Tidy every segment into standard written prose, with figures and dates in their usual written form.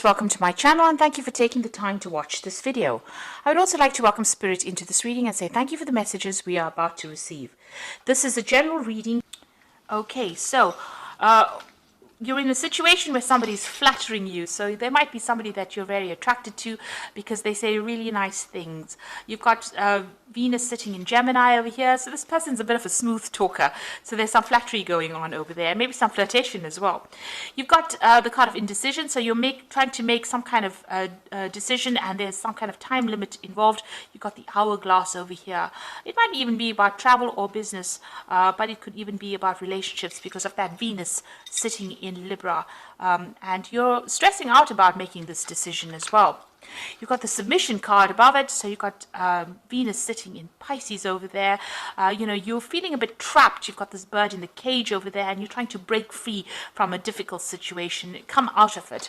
Welcome to my channel and thank you for taking the time to watch this video. I would also like to welcome Spirit into this reading and say thank you for the messages we are about to receive. This is a general reading. Okay, so you're in a situation where somebody's flattering you. So there might be somebody that you're very attracted to because they say really nice things. You've got Venus sitting in Gemini over here. So this person's a bit of a smooth talker. So there's some flattery going on over there. Maybe some flirtation as well. You've got the card of indecision. So you're trying to make some kind of decision and there's some kind of time limit involved. You've got the hourglass over here. It might even be about travel or business, but it could even be about relationships because of that Venus sitting in Libra, and you're stressing out about making this decision as well. You've got the submission card above it, so you've got Venus sitting in Pisces over there. You're feeling a bit trapped. You've got this bird in the cage over there and you're trying to break free from a difficult situation, come out of it.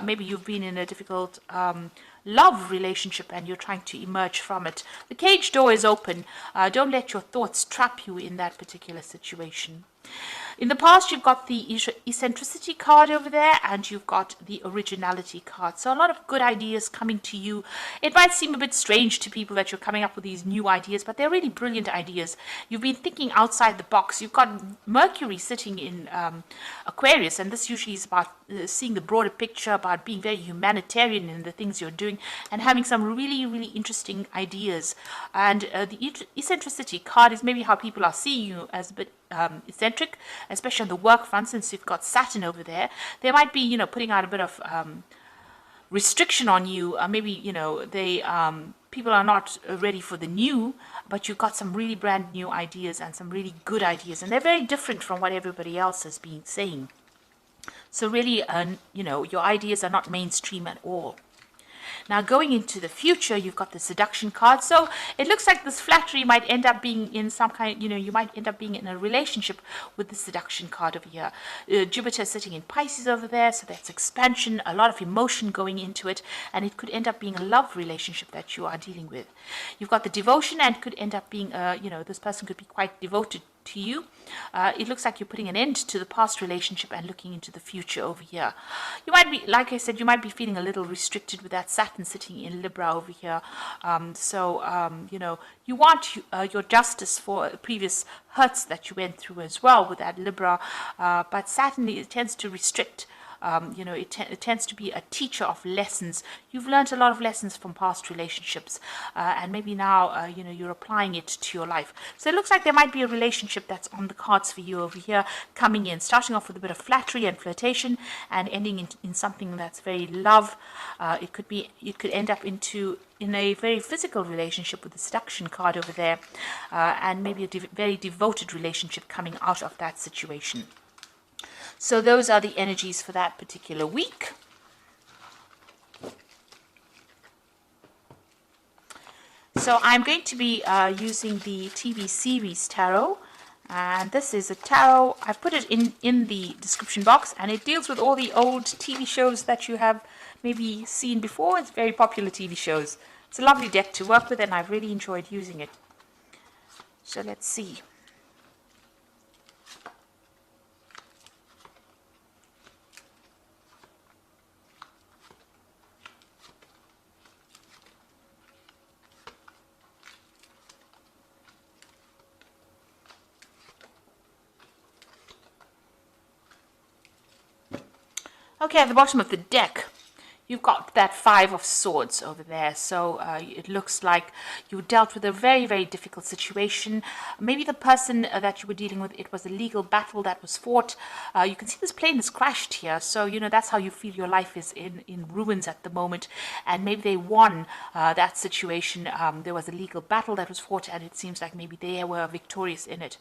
Maybe you've been in a difficult love relationship and you're trying to emerge from it. The cage door is open. Don't let your thoughts trap you in that particular situation. In the past, you've got the eccentricity card over there and you've got the originality card. So a lot of good ideas coming to you. It might seem a bit strange to people that you're coming up with these new ideas, but they're really brilliant ideas. You've been thinking outside the box. You've got Mercury sitting in Aquarius, and this usually is about seeing the broader picture, about being very humanitarian in the things you're doing and having some really, really interesting ideas. And the eccentricity card is maybe how people are seeing you as a bit eccentric, especially on the work front, since you've got Saturn over there. They might be, putting out a bit of restriction on you. Maybe, people are not ready for the new, but you've got some really brand new ideas and some really good ideas, and they're very different from what everybody else has been saying. So really, your ideas are not mainstream at all. Now, going into the future, you've got the seduction card. So it looks like this flattery might end up being in some kind, you might end up being in a relationship with the seduction card over here. Jupiter sitting in Pisces over there. So that's expansion, a lot of emotion going into it. And it could end up being a love relationship that you are dealing with. You've got the devotion and could end up being, this person could be quite devoted to you. It looks like you're putting an end to the past relationship and looking into the future over here. You might be, like I said, you might be feeling a little restricted with that Saturn sitting in Libra over here. You want your justice for previous hurts that you went through as well with that Libra, but Saturn, it tends to restrict. It tends to be a teacher of lessons. You've learned a lot of lessons from past relationships, and maybe now, you're applying it to your life. So it looks like there might be a relationship that's on the cards for you over here, coming in, starting off with a bit of flattery and flirtation, and ending in something that's very love. It could end up in a very physical relationship with the seduction card over there, and maybe a very devoted relationship coming out of that situation. So those are the energies for that particular week. So I'm going to be using the TV series tarot, and this is a tarot. I've put it in the description box, and it deals with all the old TV shows that you have maybe seen before. It's very popular TV shows. It's a lovely deck to work with, and I've really enjoyed using it. So let's see. Okay, at the bottom of the deck, you've got that Five of Swords over there. So it looks like you dealt with a very, very difficult situation. Maybe the person that you were dealing with, it was a legal battle that was fought. You can see this plane is crashed here. So, that's how you feel your life is in ruins at the moment. And maybe they won that situation. There was a legal battle that was fought, and it seems like maybe they were victorious in it.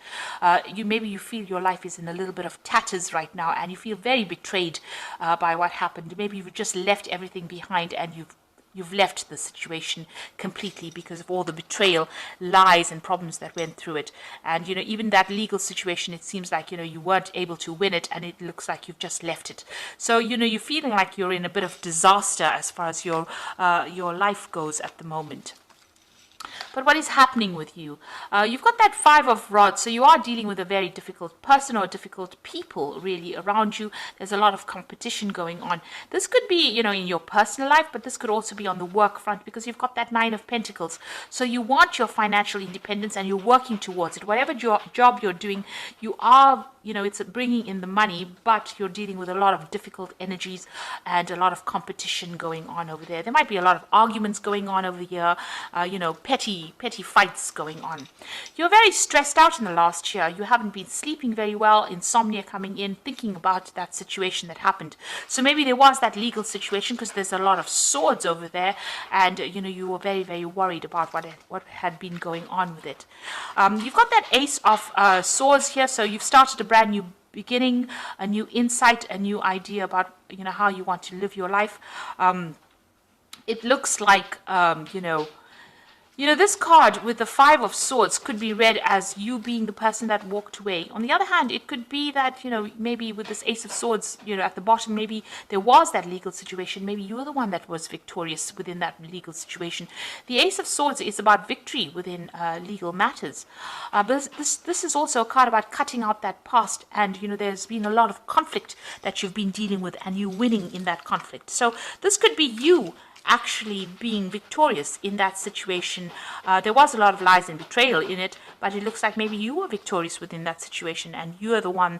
Maybe you feel your life is in a little bit of tatters right now, and you feel very betrayed by what happened. Maybe you've just left everything behind and you've left the situation completely because of all the betrayal, lies and problems that went through it. And even that legal situation, it seems like you weren't able to win it, and it looks like you've just left it. So you're feeling like you're in a bit of disaster as far as your life goes at the moment. But what is happening with you? You've got that Five of Rods, so you are dealing with a very difficult person or difficult people really around you. There's a lot of competition going on. This could be, you know, in your personal life, but this could also be on the work front, because you've got that Nine of Pentacles. So you want your financial independence and you're working towards it. Whatever job you're doing, you are, you know, it's bringing in the money, but you're dealing with a lot of difficult energies and a lot of competition going on over there. There might be a lot of arguments going on over here, you know, petty fights going on. You're very stressed out in the last year. You haven't been sleeping very well, insomnia coming in, thinking about that situation that happened. So maybe there was that legal situation, because there's a lot of swords over there, and you know, you were very, very worried about what had been going on with it. You've got that Ace of Swords here, so you've started a brand new beginning, a new insight, a new idea about, you know, how you want to live your life. It looks like, you know, this card with the Five of Swords could be read as you being the person that walked away. On the other hand, it could be that, you know, maybe with this Ace of Swords, you know, at the bottom, maybe there was that legal situation. Maybe you were the one that was victorious within that legal situation. The Ace of Swords is about victory within legal matters. But this is also a card about cutting out that past. And, you know, there's been a lot of conflict that you've been dealing with, and you winning in that conflict. So this could be you actually being victorious in that situation. There was a lot of lies and betrayal in it, but it looks like maybe you were victorious within that situation, and you're the one,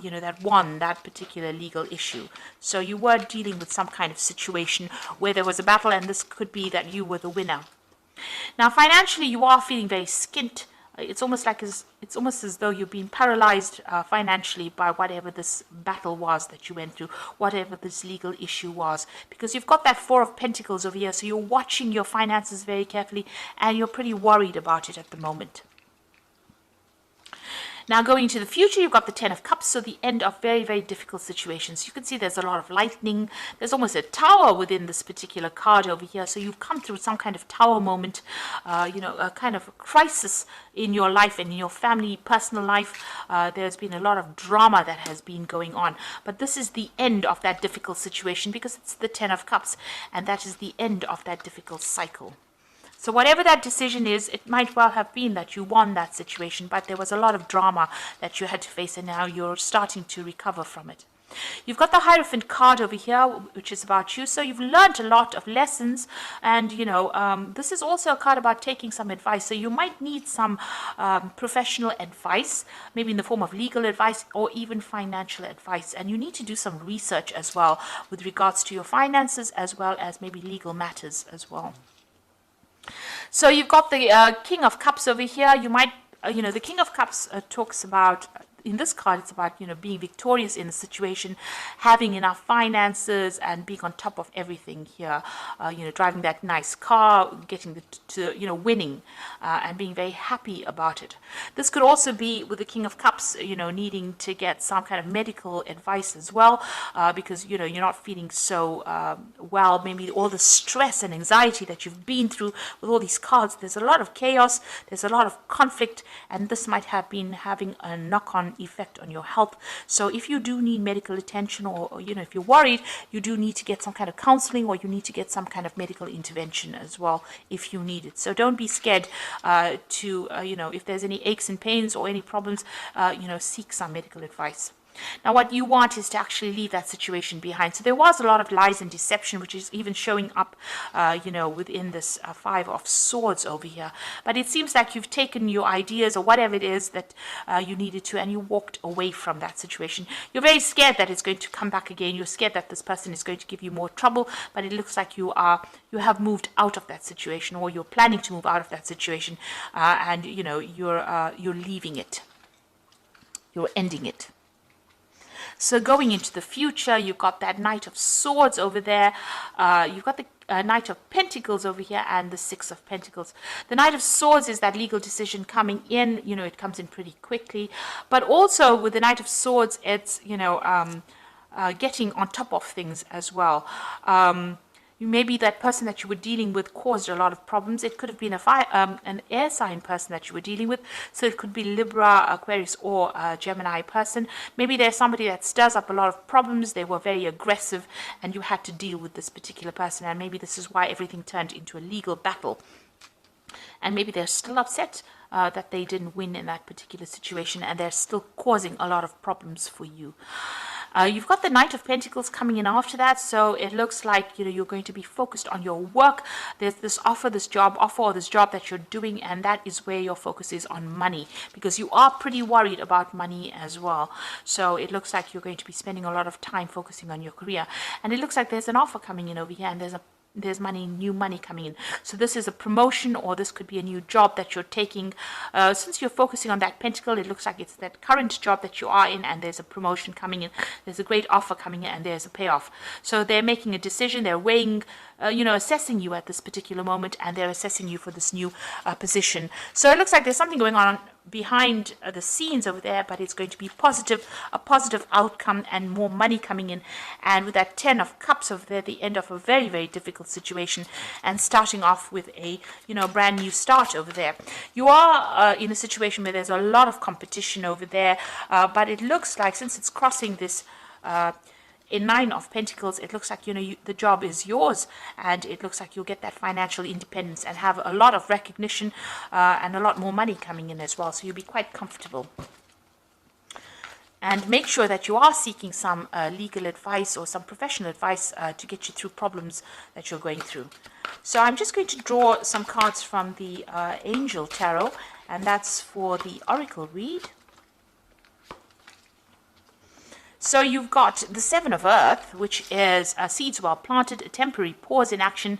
you know, that won that particular legal issue. So you were dealing with some kind of situation where there was a battle, and this could be that you were the winner. Now, financially, you are feeling very skint. It's almost as though you've been paralyzed financially by whatever this battle was that you went through, whatever this legal issue was, because you've got that Four of Pentacles over here. So you're watching your finances very carefully, and you're pretty worried about it at the moment. Now, going into the future, you've got the Ten of Cups, so the end of very, very difficult situations. You can see there's a lot of lightning. There's almost a tower within this particular card over here. So you've come through some kind of tower moment, you know, a kind of crisis in your life and in your family, personal life. There's been a lot of drama that has been going on. But this is the end of that difficult situation, because it's the Ten of Cups, and that is the end of that difficult cycle. So whatever that decision is, it might well have been that you won that situation, but there was a lot of drama that you had to face, and now you're starting to recover from it. You've got the Hierophant card over here, which is about you. So you've learned a lot of lessons, and, you know, this is also a card about taking some advice. So you might need some professional advice, maybe in the form of legal advice or even financial advice. And you need to do some research as well with regards to your finances, as well as maybe legal matters as well. So you've got the King of Cups over here. You might, you know, the King of Cups talks about, in this card, it's about, you know, being victorious in a situation, having enough finances, and being on top of everything here. You know, driving that nice car, getting to, you know, winning, and being very happy about it. This could also be with the King of Cups, you know, needing to get some kind of medical advice as well, because, you know, you're not feeling so well. Maybe all the stress and anxiety that you've been through with all these cards. There's a lot of chaos. There's a lot of conflict, and this might have been having a knock-on effect on your health. So if you do need medical attention, or you know, if you're worried, you do need to get some kind of counseling, or you need to get some kind of medical intervention as well if you need it. So don't be scared to you know, if there's any aches and pains or any problems, you know, seek some medical advice. Now, what you want is to actually leave that situation behind. So there was a lot of lies and deception, which is even showing up, you know, within this Five of Swords over here. But it seems like you've taken your ideas or whatever it is that you needed to, and you walked away from that situation. You're very scared that it's going to come back again. You're scared that this person is going to give you more trouble, but it looks like you have moved out of that situation, or you're planning to move out of that situation, and, you know, you're leaving it. You're ending it. So going into the future, you've got that Knight of Swords over there. You've got the Knight of Pentacles over here, and the Six of Pentacles. The Knight of Swords is that legal decision coming in. You know, it comes in pretty quickly. But also with the Knight of Swords, it's, you know, getting on top of things as well. Maybe that person that you were dealing with caused a lot of problems. It could have been an air sign person that you were dealing with. So it could be Libra, Aquarius, or a Gemini person. Maybe there's somebody that stirs up a lot of problems. They were very aggressive, and you had to deal with this particular person. And maybe this is why everything turned into a legal battle. and maybe they're still upset that they didn't win in that particular situation, and they're still causing a lot of problems for you. You've got the Knight of Pentacles coming in after that, so it looks like you're going to be focused on your work. There's this offer, this job offer, or this job that you're doing, and that is where your focus is on money, because you are pretty worried about money as well. So it looks like you're going to be spending a lot of time focusing on your career, and it looks like there's an offer coming in over here, and there's money, new money coming in. So this is a promotion, or this could be a new job that you're taking. Since you're focusing on that pentacle, it looks like it's that current job that you are in, and there's a promotion coming in. There's a great offer coming in, and there's a payoff. So they're making a decision. They're weighing, assessing you at this particular moment, and they're assessing you for this new position. So it looks like there's something going on behind the scenes over there, but it's going to be a positive outcome, and more money coming in. And with that 10 of Cups over there, the end of a very, very difficult situation, and starting off with a brand new start over there. You are in a situation where there's a lot of competition over there, but it looks like, since it's crossing this in 9 of Pentacles, it looks like the job is yours, and it looks like you'll get that financial independence and have a lot of recognition and a lot more money coming in as well. So you'll be quite comfortable. And make sure that you are seeking some legal advice or some professional advice to get you through problems that you're going through. So I'm just going to draw some cards from the Angel Tarot, and that's for the Oracle read. So you've got the 7 of Earth, which is seeds well planted, a temporary pause in action,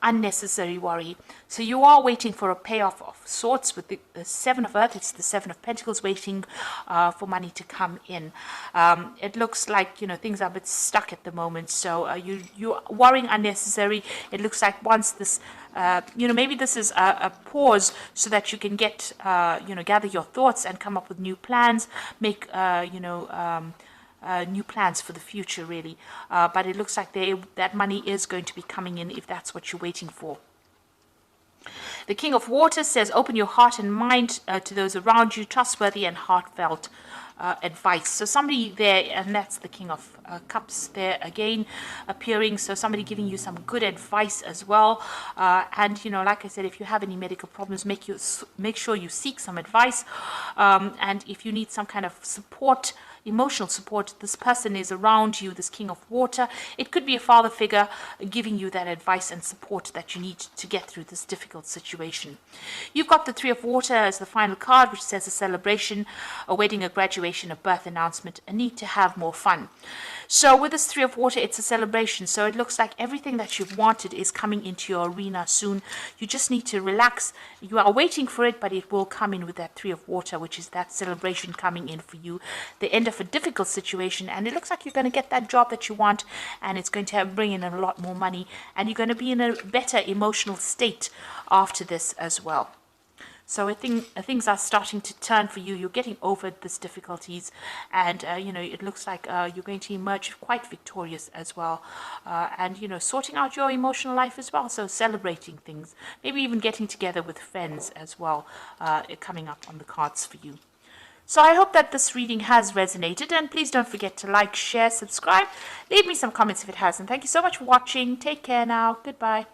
unnecessary worry. So you are waiting for a payoff of sorts with the 7 of Earth. It's the 7 of Pentacles, waiting for money to come in. It looks like things are a bit stuck at the moment, so you're worrying unnecessary. It looks like once this maybe this is a pause so that you can get gather your thoughts and come up with new plans, make new plans for the future, really. But it looks like that money is going to be coming in if that's what you're waiting for. The King of Water says, open your heart and mind to those around you, trustworthy and heartfelt advice. So somebody there, and that's the King of Cups there again appearing, so somebody giving you some good advice as well. And like I said, if you have any medical problems, make sure you seek some advice. And if you need some kind of support, emotional support, this person is around you, this King of Water. It could be a father figure giving you that advice and support that you need to get through this difficult situation. You've got the 3 of Water as the final card, which says a celebration, a wedding, a graduation, a birth announcement, a need to have more fun. So with this 3 of Water, it's a celebration. So it looks like everything that you've wanted is coming into your arena soon. You just need to relax. You are waiting for it, but it will come in with that 3 of Water, which is that celebration coming in for you. The end of a difficult situation, and it looks like you're going to get that job that you want, and it's going to bring in a lot more money, and you're going to be in a better emotional state after this as well. So I think things are starting to turn for you. You're getting over these difficulties, and it looks like you're going to emerge quite victorious as well, and sorting out your emotional life as well. So celebrating things, maybe even getting together with friends as well, coming up on the cards for you. So I hope that this reading has resonated, and please don't forget to like, share, subscribe, leave me some comments if it hasn't. Thank you so much for watching. Take care now. Goodbye.